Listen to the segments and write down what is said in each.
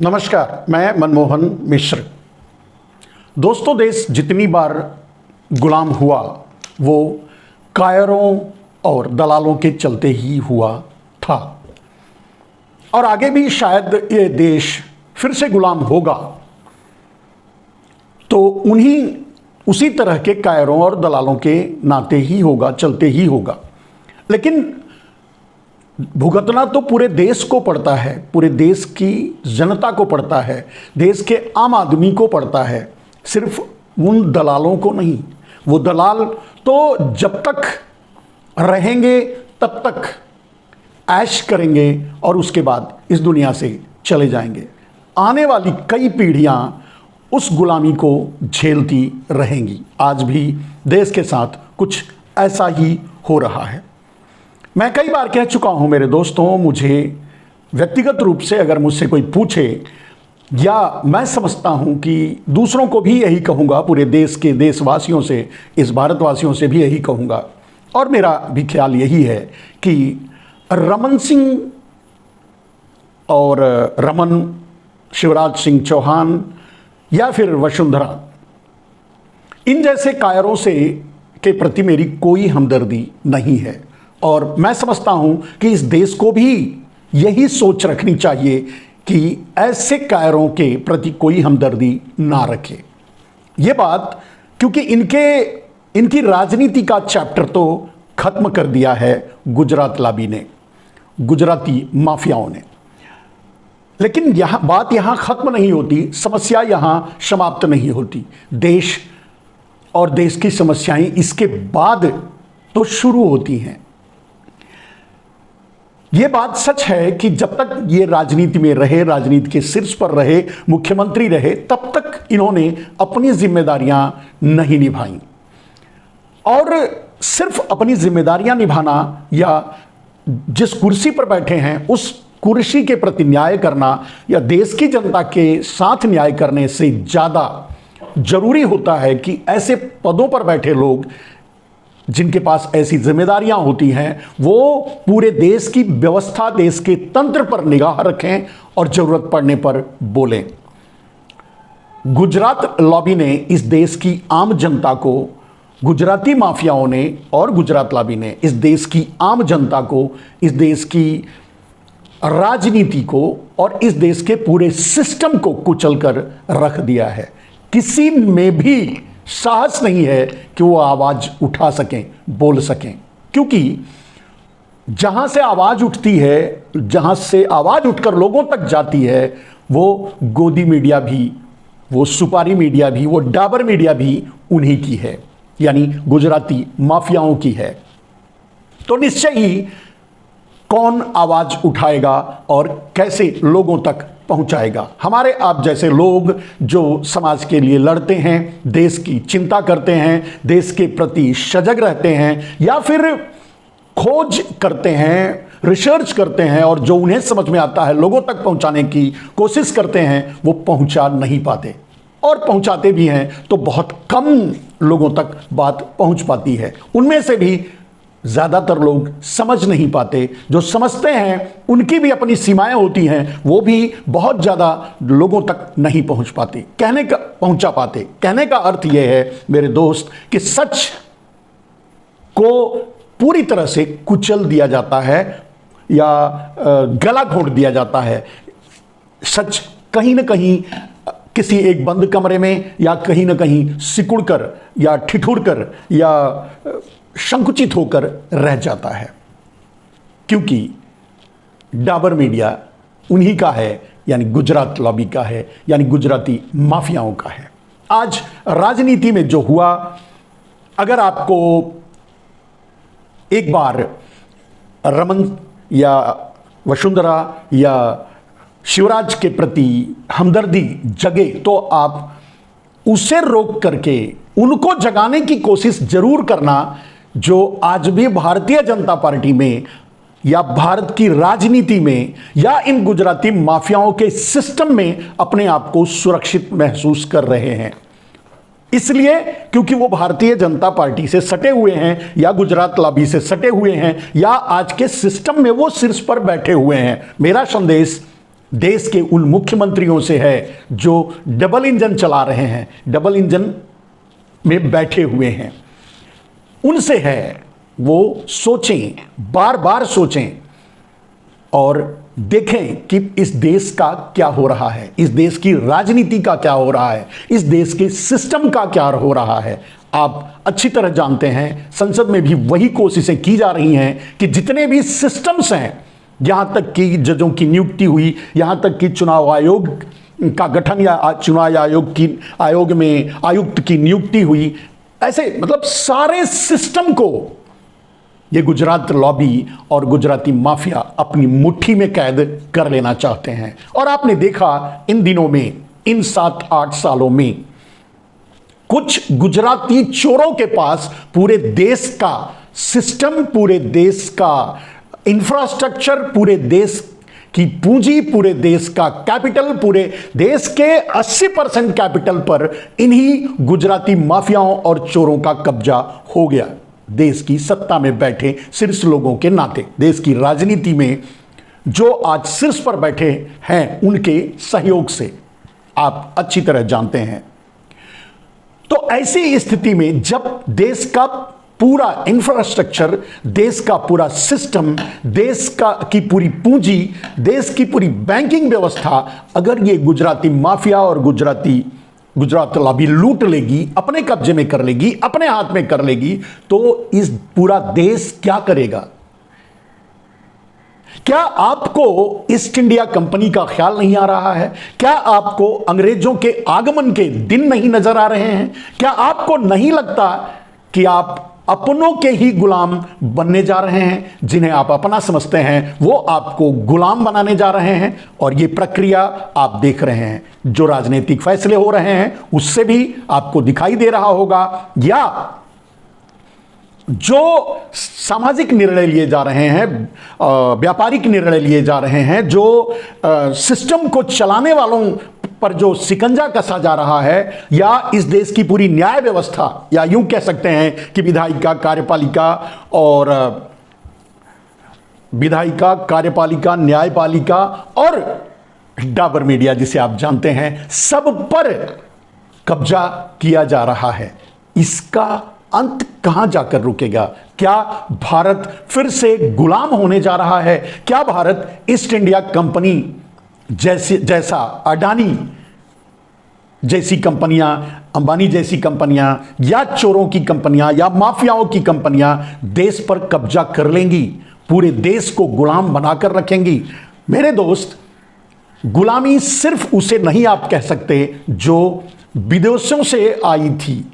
नमस्कार, मैं मनमोहन मिश्र। दोस्तों, देश जितनी बार गुलाम हुआ वो कायरों और दलालों के चलते ही हुआ था और आगे भी शायद ये देश फिर से गुलाम होगा तो उसी तरह के कायरों और दलालों के नाते ही होगा, चलते ही होगा। लेकिन भुगतना तो पूरे देश को पड़ता है, पूरे देश की जनता को पड़ता है, देश के आम आदमी को पड़ता है, सिर्फ उन दलालों को नहीं। वो दलाल तो जब तक रहेंगे तब तक ऐश करेंगे और उसके बाद इस दुनिया से चले जाएंगे। आने वाली कई पीढ़ियां उस गुलामी को झेलती रहेंगी। आज भी देश के साथ कुछ ऐसा ही हो रहा है। मैं कई बार कह चुका हूं मेरे दोस्तों, मुझे व्यक्तिगत रूप से अगर मुझसे कोई पूछे या मैं समझता हूं कि दूसरों को भी यही कहूंगा, पूरे देश के देशवासियों से, इस भारतवासियों से भी यही कहूंगा और मेरा भी ख्याल यही है कि रमन सिंह और रमन, शिवराज सिंह चौहान या फिर वसुंधरा, इन जैसे कायरों से के प्रति मेरी कोई हमदर्दी नहीं है। और मैं समझता हूं कि इस देश को भी यही सोच रखनी चाहिए कि ऐसे कायरों के प्रति कोई हमदर्दी ना रखे। ये बात क्योंकि इनकी राजनीति का चैप्टर तो खत्म कर दिया है गुजरात लाबी ने, गुजराती माफियाओं ने। लेकिन बात यहां खत्म नहीं होती, समस्या यहां समाप्त नहीं होती। देश और देश की समस्याएं इसके बाद तो शुरू होती हैं। यह बात सच है कि जब तक ये राजनीति में रहे, राजनीति के शीर्ष पर रहे, मुख्यमंत्री रहे, तब तक इन्होंने अपनी जिम्मेदारियां नहीं निभाई। और सिर्फ अपनी जिम्मेदारियां निभाना या जिस कुर्सी पर बैठे हैं उस कुर्सी के प्रति न्याय करना या देश की जनता के साथ न्याय करने से ज़्यादा जरूरी होता है कि ऐसे पदों पर बैठे लोग जिनके पास ऐसी जिम्मेदारियां होती हैं वो पूरे देश की व्यवस्था, देश के तंत्र पर निगाह रखें और जरूरत पड़ने पर बोलें। गुजरात लॉबी ने इस देश की आम जनता को, गुजराती माफियाओं ने और गुजरात लॉबी ने इस देश की आम जनता को, इस देश की राजनीति को और इस देश के पूरे सिस्टम को कुचल कर रख दिया है। किसी में भी साहस नहीं है कि वो आवाज उठा सकें, बोल सकें, क्योंकि जहां से आवाज उठती है, जहां से आवाज उठकर लोगों तक जाती है, वो गोदी मीडिया भी, वो सुपारी मीडिया भी, वो डाबर मीडिया भी उन्हीं की है, यानी गुजराती माफियाओं की है। तो निश्चय ही कौन आवाज उठाएगा और कैसे लोगों तक पहुंचाएगा? हमारे आप जैसे लोग जो समाज के लिए लड़ते हैं, देश की चिंता करते हैं, देश के प्रति सजग रहते हैं या फिर खोज करते हैं, रिसर्च करते हैं और जो उन्हें समझ में आता है लोगों तक पहुंचाने की कोशिश करते हैं, वो पहुंचा नहीं पाते। और पहुंचाते भी हैं तो बहुत कम लोगों तक बात पहुंच पाती है। उनमें से भी ज़्यादातर लोग समझ नहीं पाते। जो समझते हैं उनकी भी अपनी सीमाएं होती हैं, वो भी बहुत ज़्यादा लोगों तक नहीं पहुंच पाते, पहुंचा पाते। कहने का अर्थ यह है मेरे दोस्त कि सच को पूरी तरह से कुचल दिया जाता है या गला घोंट दिया जाता है। सच कहीं ना कहीं किसी एक बंद कमरे में या कहीं ना कहीं सिकुड़ कर या ठिठुर कर या संकुचित होकर रह जाता है, क्योंकि डाबर मीडिया उन्हीं का है, यानी गुजरात लॉबी का है, यानी गुजराती माफियाओं का है। आज राजनीति में जो हुआ, अगर आपको एक बार रमन या वसुंधरा या शिवराज के प्रति हमदर्दी जगे तो आप उसे रोक करके उनको जगाने की कोशिश जरूर करना, जो आज भी भारतीय जनता पार्टी में या भारत की राजनीति में या इन गुजराती माफियाओं के सिस्टम में अपने आप को सुरक्षित महसूस कर रहे हैं। इसलिए क्योंकि वो भारतीय जनता पार्टी से सटे हुए हैं या गुजरात लॉबी से सटे हुए हैं या आज के सिस्टम में वो शीर्ष पर बैठे हुए हैं। मेरा संदेश देश के उन मुख्यमंत्रियों से है जो डबल इंजन चला रहे हैं, डबल इंजन में बैठे हुए हैं, उनसे है। वो सोचें, बार बार सोचें और देखें कि इस देश का क्या हो रहा है, इस देश की राजनीति का क्या हो रहा है, इस देश के सिस्टम का क्या हो रहा है। आप अच्छी तरह जानते हैं, संसद में भी वही कोशिशें की जा रही हैं कि जितने भी सिस्टम्स हैं, यहां तक कि जजों की नियुक्ति हुई, यहां तक कि चुनाव आयोग का गठन या चुनाव आयोग में आयुक्त की नियुक्ति हुई, ऐसे मतलब सारे सिस्टम को ये गुजरात लॉबी और गुजराती माफिया अपनी मुट्ठी में कैद कर लेना चाहते हैं। और आपने देखा इन दिनों में, इन 7-8 सालों में, कुछ गुजराती चोरों के पास पूरे देश का सिस्टम, पूरे देश का इंफ्रास्ट्रक्चर, पूरे देश की पूंजी, पूरे देश का कैपिटल, पूरे देश के 80% कैपिटल पर इन्हीं गुजराती माफियाओं और चोरों का कब्जा हो गया। देश की सत्ता में बैठे शीर्ष लोगों के नाते, देश की राजनीति में जो आज शीर्ष पर बैठे हैं, उनके सहयोग से, आप अच्छी तरह जानते हैं। तो ऐसी स्थिति में जब देश का पूरा इंफ्रास्ट्रक्चर, देश का पूरा सिस्टम, देश की पूरी पूंजी, देश की पूरी बैंकिंग व्यवस्था अगर ये गुजराती माफिया और गुजरात लॉबी लूट लेगी, अपने कब्जे में कर लेगी, अपने हाथ में कर लेगी, तो इस पूरा देश क्या करेगा? क्या आपको ईस्ट इंडिया कंपनी का ख्याल नहीं आ रहा है? क्या आपको अंग्रेजों के आगमन के दिन नहीं नजर आ रहे हैं? क्या आपको नहीं लगता कि आप अपनों के ही गुलाम बनने जा रहे हैं? जिन्हें आप अपना समझते हैं वो आपको गुलाम बनाने जा रहे हैं। और ये प्रक्रिया आप देख रहे हैं, जो राजनीतिक फैसले हो रहे हैं उससे भी आपको दिखाई दे रहा होगा, या जो सामाजिक निर्णय लिए जा रहे हैं, व्यापारिक निर्णय लिए जा रहे हैं, जो सिस्टम को चलाने वालों पर जो शिकंजा कसा जा रहा है, या इस देश की पूरी न्याय व्यवस्था, या यूं कह सकते हैं कि विधायिका, कार्यपालिका, न्यायपालिका और डाबर मीडिया जिसे आप जानते हैं, सब पर कब्जा किया जा रहा है। इसका अंत कहां जाकर रुकेगा? क्या भारत फिर से गुलाम होने जा रहा है? क्या भारत ईस्ट इंडिया कंपनी जैसा अडानी जैसी कंपनियां, अंबानी जैसी कंपनियां, या चोरों की कंपनियां, या माफियाओं की कंपनियां देश पर कब्जा कर लेंगी, पूरे देश को गुलाम बनाकर रखेंगी? मेरे दोस्त, गुलामी सिर्फ उसे नहीं आप कह सकते जो विदेशों से आई थी।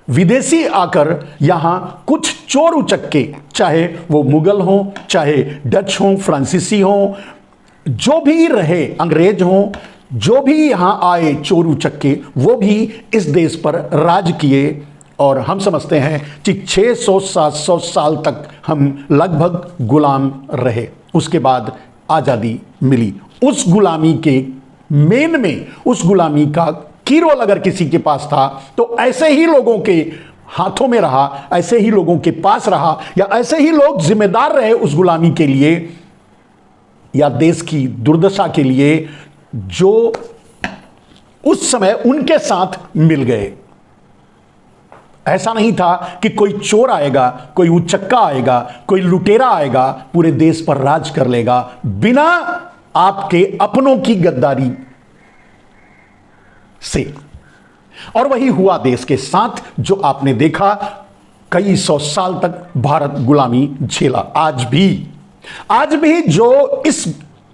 विदेशी आकर यहां कुछ चोर उचक्के, चाहे वो मुगल हों, चाहे डच हों, फ्रांसीसी हों, जो भी रहे, अंग्रेज हों, जो भी यहां आए चोर उचक्के, वो भी इस देश पर राज किए। और हम समझते हैं कि 600-700 साल तक हम लगभग गुलाम रहे। उसके बाद आज़ादी मिली। उस गुलामी के मेन में, उस गुलामी का कीरोल अगर किसी के पास था तो ऐसे ही लोगों के हाथों में रहा, ऐसे ही लोगों के पास रहा, या ऐसे ही लोग जिम्मेदार रहे उस गुलामी के लिए या देश की दुर्दशा के लिए, जो उस समय उनके साथ मिल गए। ऐसा नहीं था कि कोई चोर आएगा, कोई उचक्का आएगा, कोई लुटेरा आएगा, पूरे देश पर राज कर लेगा बिना आपके अपनों की गद्दारी से। और वही हुआ देश के साथ, जो आपने देखा कई 100 साल तक भारत गुलामी झेला। आज भी जो इस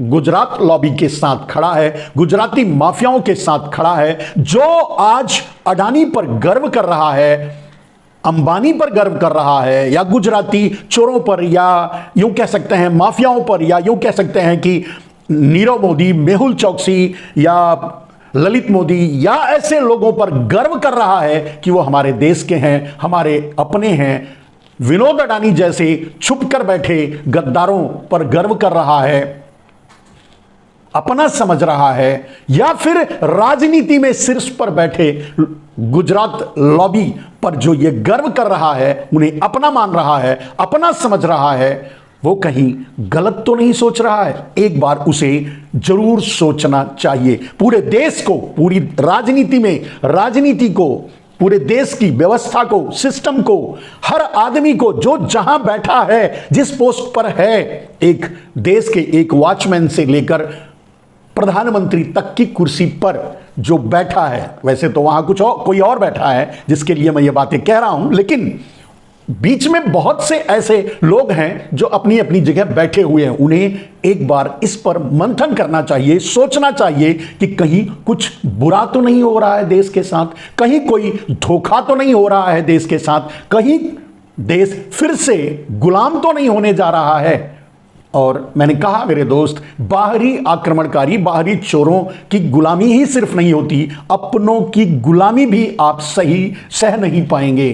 गुजरात लॉबी के साथ खड़ा है, गुजराती माफियाओं के साथ खड़ा है, जो आज अडानी पर गर्व कर रहा है, अंबानी पर गर्व कर रहा है, या गुजराती चोरों पर, या यूं कह सकते हैं माफियाओं पर, या यूं कह सकते हैं कि नीरव मोदी, मेहुल चौकसी या ललित मोदी, या ऐसे लोगों पर गर्व कर रहा है कि वो हमारे देश के हैं, हमारे अपने हैं, विनोद अडानी जैसे छुप कर बैठे गद्दारों पर गर्व कर रहा है, अपना समझ रहा है, या फिर राजनीति में शीर्ष पर बैठे गुजरात लॉबी पर जो ये गर्व कर रहा है, उन्हें अपना मान रहा है, अपना समझ रहा है, वो कहीं गलत तो नहीं सोच रहा है? एक बार उसे जरूर सोचना चाहिए। पूरे देश को, पूरी राजनीति को, पूरे देश की व्यवस्था को, सिस्टम को, हर आदमी को, जो जहां बैठा है, जिस पोस्ट पर है, एक देश के एक वॉचमैन से लेकर प्रधानमंत्री तक की कुर्सी पर जो बैठा है, वैसे तो वहां कोई और बैठा है जिसके लिए मैं ये बातें कह रहा हूं, लेकिन बीच में बहुत से ऐसे लोग हैं जो अपनी अपनी जगह बैठे हुए हैं। उन्हें एक बार इस पर मंथन करना चाहिए, सोचना चाहिए कि कहीं कुछ बुरा तो नहीं हो रहा है देश के साथ, कहीं कोई धोखा तो नहीं हो रहा है देश के साथ, कहीं देश फिर से गुलाम तो नहीं होने जा रहा है। और मैंने कहा मेरे दोस्त, बाहरी आक्रमणकारी, बाहरी चोरों की गुलामी ही सिर्फ नहीं होती, अपनों की गुलामी भी आप सह नहीं पाएंगे।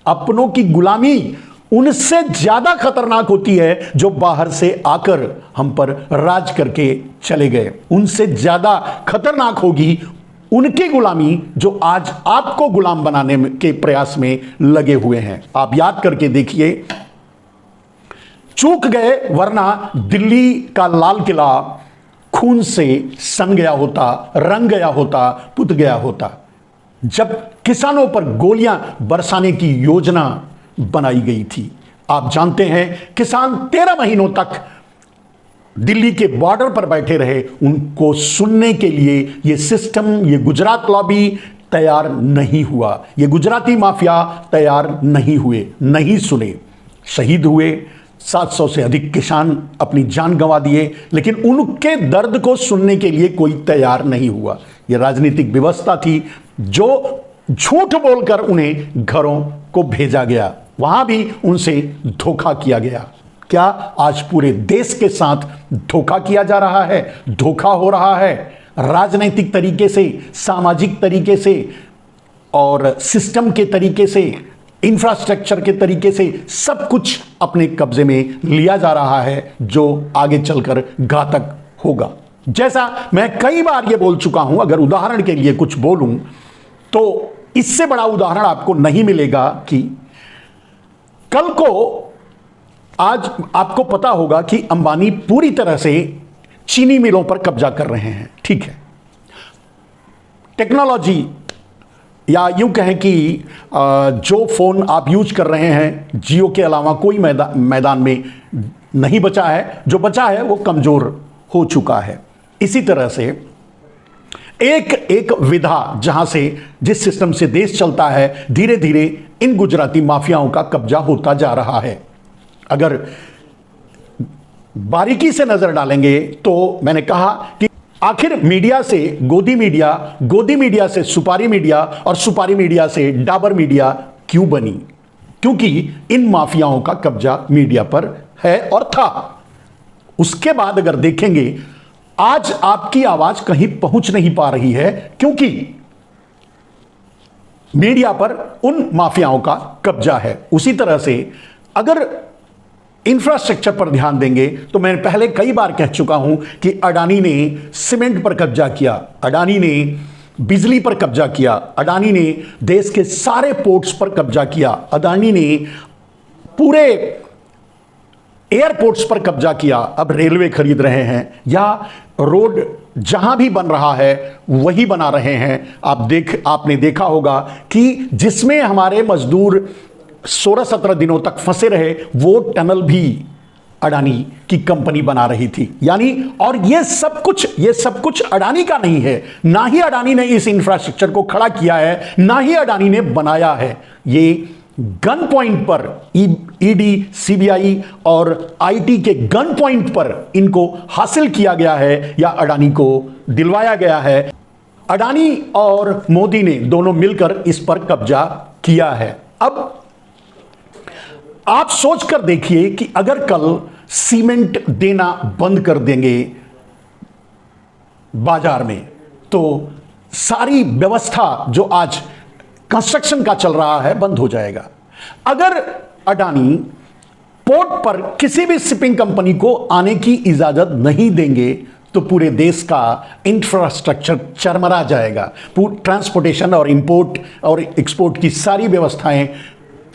अपनों की गुलामी उनसे ज्यादा खतरनाक होती है जो बाहर से आकर हम पर राज करके चले गए। उनसे ज्यादा खतरनाक होगी उनकी गुलामी जो आज आपको गुलाम बनाने के प्रयास में लगे हुए हैं। आप याद करके देखिए, चूक गए, वरना दिल्ली का लाल किला खून से सन गया होता, रंग गया होता, पुत गया होता, जब किसानों पर गोलियां बरसाने की योजना बनाई गई थी। आप जानते हैं, किसान 13 महीनों तक दिल्ली के बॉर्डर पर बैठे रहे। उनको सुनने के लिए ये सिस्टम, ये गुजरात लॉबी तैयार नहीं हुआ, ये गुजराती माफिया तैयार नहीं हुए, नहीं सुने, शहीद हुए। 700 से अधिक किसान अपनी जान गंवा दिए, लेकिन उनके दर्द को सुनने के लिए कोई तैयार नहीं हुआ। यह राजनीतिक व्यवस्था थी जो झूठ बोलकर उन्हें घरों को भेजा गया, वहां भी उनसे धोखा किया गया। क्या आज पूरे देश के साथ धोखा किया जा रहा है? धोखा हो रहा है राजनीतिक तरीके से, सामाजिक तरीके से और सिस्टम के तरीके से, इंफ्रास्ट्रक्चर के तरीके से सब कुछ अपने कब्जे में लिया जा रहा है, जो आगे चलकर घातक होगा। जैसा मैं कई बार ये बोल चुका हूं, अगर उदाहरण के लिए कुछ बोलूं तो इससे बड़ा उदाहरण आपको नहीं मिलेगा कि कल को, आज आपको पता होगा कि अंबानी पूरी तरह से चीनी मिलों पर कब्जा कर रहे हैं। ठीक है, टेक्नोलॉजी या यूं कहें कि जो फोन आप यूज कर रहे हैं, जियो के अलावा कोई मैदान में नहीं बचा है, जो बचा है वो कमजोर हो चुका है। इसी तरह से एक विधा जहां से, जिस सिस्टम से देश चलता है, धीरे धीरे इन गुजराती माफियाओं का कब्जा होता जा रहा है। अगर बारीकी से नजर डालेंगे तो मैंने कहा कि आखिर मीडिया से गोदी मीडिया, गोदी मीडिया से सुपारी मीडिया और सुपारी मीडिया से डाबर मीडिया क्यों बनी? क्योंकि इन माफियाओं का कब्जा मीडिया पर है और था। उसके बाद अगर देखेंगे, आज आपकी आवाज कहीं पहुंच नहीं पा रही है क्योंकि मीडिया पर उन माफियाओं का कब्जा है। उसी तरह से अगर इंफ्रास्ट्रक्चर पर ध्यान देंगे तो मैं पहले कई बार कह चुका हूं कि अडानी ने सीमेंट पर कब्जा किया, अडानी ने बिजली पर कब्जा किया, अडानी ने देश के सारे पोर्ट्स पर कब्जा किया, अडानी ने पूरे एयरपोर्ट्स पर कब्जा किया। अब रेलवे खरीद रहे हैं या रोड जहां भी बन रहा है वही बना रहे हैं। आपने देखा होगा कि जिसमें हमारे मजदूर 16-17 दिनों तक फंसे रहे, वो टनल भी अडानी की कंपनी बना रही थी। यानी, और ये सब कुछ अडानी का नहीं है। ना ही अडानी ने इस इंफ्रास्ट्रक्चर को खड़ा किया है, ना ही अडानी ने बनाया है। ये गन पॉइंट पर ईडी, सीबीआई और आईटी के गन पॉइंट पर इनको हासिल किया गया है या अडानी को दिलवाया गया है। अडानी और मोदी ने दोनों मिलकर इस पर कब्जा किया है। अब आप सोचकर देखिए कि अगर कल सीमेंट देना बंद कर देंगे बाजार में, तो सारी व्यवस्था जो आज कंस्ट्रक्शन का चल रहा है बंद हो जाएगा। अगर अडानी पोर्ट पर किसी भी शिपिंग कंपनी को आने की इजाजत नहीं देंगे तो पूरे देश का इंफ्रास्ट्रक्चर चरमरा जाएगा। ट्रांसपोर्टेशन और इंपोर्ट और एक्सपोर्ट की सारी व्यवस्थाएं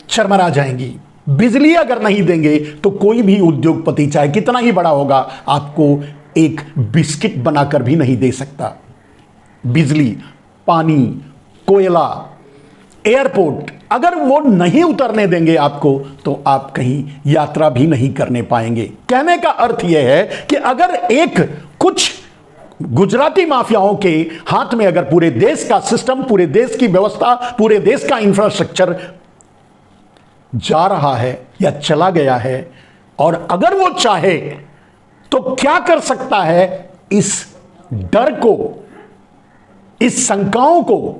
चरमरा जाएंगी। बिजली अगर नहीं देंगे तो कोई भी उद्योगपति चाहे कितना ही बड़ा होगा आपको एक बिस्किट बनाकर भी नहीं दे सकता। बिजली, पानी, कोयला, एयरपोर्ट अगर वो नहीं उतरने देंगे आपको तो आप कहीं यात्रा भी नहीं करने पाएंगे। कहने का अर्थ यह है कि अगर एक कुछ गुजराती माफियाओं के हाथ में अगर पूरे देश का सिस्टम, पूरे देश की व्यवस्था, पूरे देश का इंफ्रास्ट्रक्चर जा रहा है या चला गया है और अगर वो चाहे तो क्या कर सकता है, इस डर को, इस शंकाओं को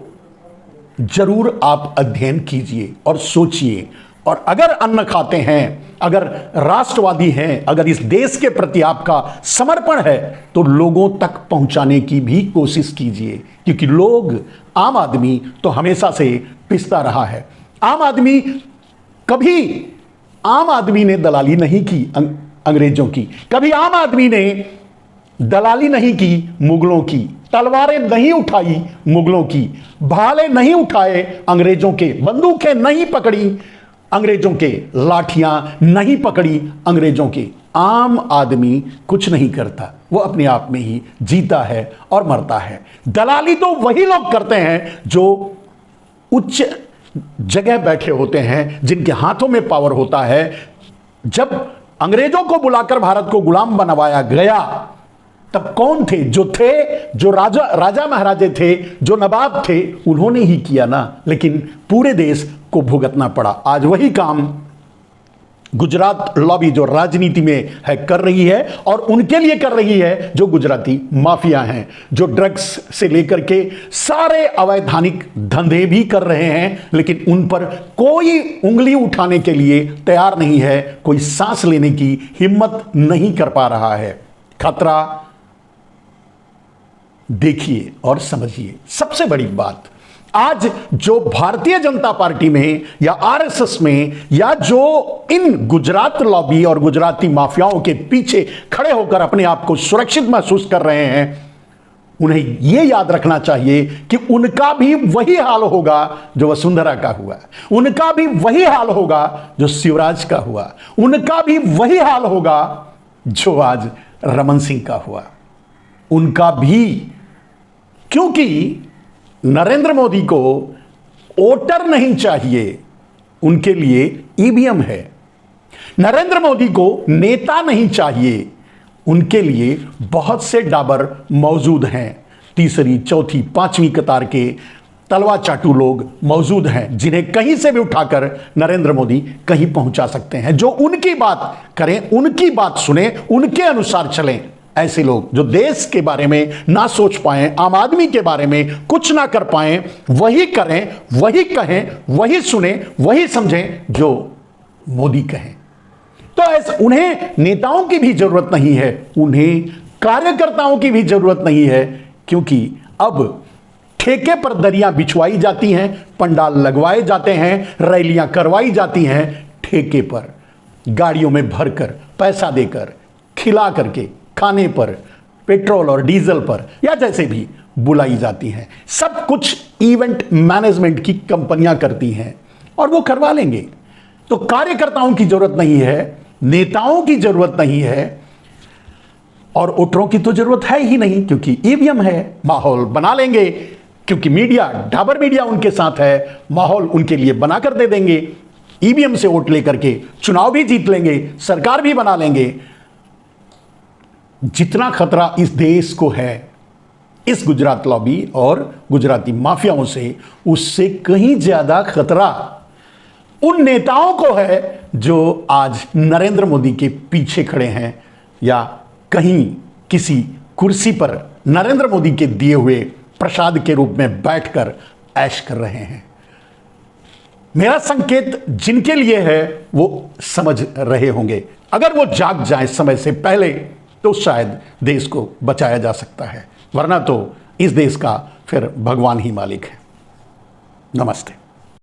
जरूर आप अध्ययन कीजिए और सोचिए। और अगर अन्न खाते हैं, अगर राष्ट्रवादी हैं, अगर इस देश के प्रति आपका समर्पण है तो लोगों तक पहुंचाने की भी कोशिश कीजिए, क्योंकि लोग, आम आदमी तो हमेशा से पिसता रहा है। आम आदमी ने दलाली नहीं की अंग्रेजों की, कभी आम आदमी ने दलाली नहीं की मुगलों की, तलवारें नहीं उठाई मुगलों की, भाले नहीं उठाए अंग्रेजों के, बंदूकें नहीं पकड़ी अंग्रेजों के, लाठियां नहीं पकड़ी अंग्रेजों के। आम आदमी कुछ नहीं करता, वो अपने आप में ही जीता है और मरता है। दलाली तो वही लोग करते हैं जो उच्च जगह बैठे होते हैं, जिनके हाथों में पावर होता है। जब अंग्रेजों को बुलाकर भारत को गुलाम बनवाया गया तब कौन थे? जो राजा महाराजे थे, जो नवाब थे, उन्होंने ही किया ना, लेकिन पूरे देश को भुगतना पड़ा। आज वही काम गुजरात लॉबी जो राजनीति में है कर रही है, और उनके लिए कर रही है जो गुजराती माफिया हैं, जो ड्रग्स से लेकर के सारे अवैधानिक धंधे भी कर रहे हैं, लेकिन उन पर कोई उंगली उठाने के लिए तैयार नहीं है, कोई सांस लेने की हिम्मत नहीं कर पा रहा है। खतरा देखिए और समझिए। सबसे बड़ी बात, आज जो भारतीय जनता पार्टी में या आरएसएस में या जो इन गुजरात लॉबी और गुजराती माफियाओं के पीछे खड़े होकर अपने आप को सुरक्षित महसूस कर रहे हैं, उन्हें यह याद रखना चाहिए कि उनका भी वही हाल होगा जो वसुंधरा का हुआ, उनका भी वही हाल होगा जो शिवराज का हुआ, उनका भी वही हाल होगा जो आज रमन सिंह का हुआ, उनका भी। क्योंकि नरेंद्र मोदी को वोटर नहीं चाहिए, उनके लिए ईवीएम है। नरेंद्र मोदी को नेता नहीं चाहिए, उनके लिए बहुत से डाबर मौजूद हैं। तीसरी, चौथी, पांचवी कतार के तलवा चाटू लोग मौजूद हैं, जिन्हें कहीं से भी उठाकर नरेंद्र मोदी कहीं पहुंचा सकते हैं। जो उनकी बात करें, उनकी बात सुने, उनके अनुसार चलें। ऐसे लोग जो देश के बारे में ना सोच पाएं, आम आदमी के बारे में कुछ ना कर पाएं, वही करें, वही कहें, वही सुने, वही समझें जो मोदी कहें। तो ऐसे उन्हें नेताओं की भी जरूरत नहीं है, उन्हें कार्यकर्ताओं की भी जरूरत नहीं है, क्योंकि अब ठेके पर दरियां बिछवाई जाती हैं, पंडाल लगवाए जाते हैं, रैलियां करवाई जाती हैं, ठेके पर गाड़ियों में भरकर, पैसा देकर, खिला करके, खाने पर, पेट्रोल और डीजल पर, या जैसे भी बुलाई जाती हैं। सब कुछ इवेंट मैनेजमेंट की कंपनियां करती हैं और वो करवा लेंगे। तो कार्यकर्ताओं की जरूरत नहीं है, नेताओं की जरूरत नहीं है, और वोटरों की तो जरूरत है ही नहीं, क्योंकि ईवीएम है। माहौल बना लेंगे, क्योंकि मीडिया, डाबर मीडिया उनके साथ है, माहौल उनके लिए बनाकर दे देंगे। ईवीएम से वोट लेकर के चुनाव भी जीत लेंगे, सरकार भी बना लेंगे। जितना खतरा इस देश को है इस गुजरात लॉबी और गुजराती माफियाओं से, उससे कहीं ज्यादा खतरा उन नेताओं को है जो आज नरेंद्र मोदी के पीछे खड़े हैं, या कहीं किसी कुर्सी पर नरेंद्र मोदी के दिए हुए प्रसाद के रूप में बैठकर ऐश कर रहे हैं। मेरा संकेत जिनके लिए है वो समझ रहे होंगे। अगर वो जाग जाए समय से पहले तो शायद देश को बचाया जा सकता है, वरना तो इस देश का फिर भगवान ही मालिक है। नमस्ते।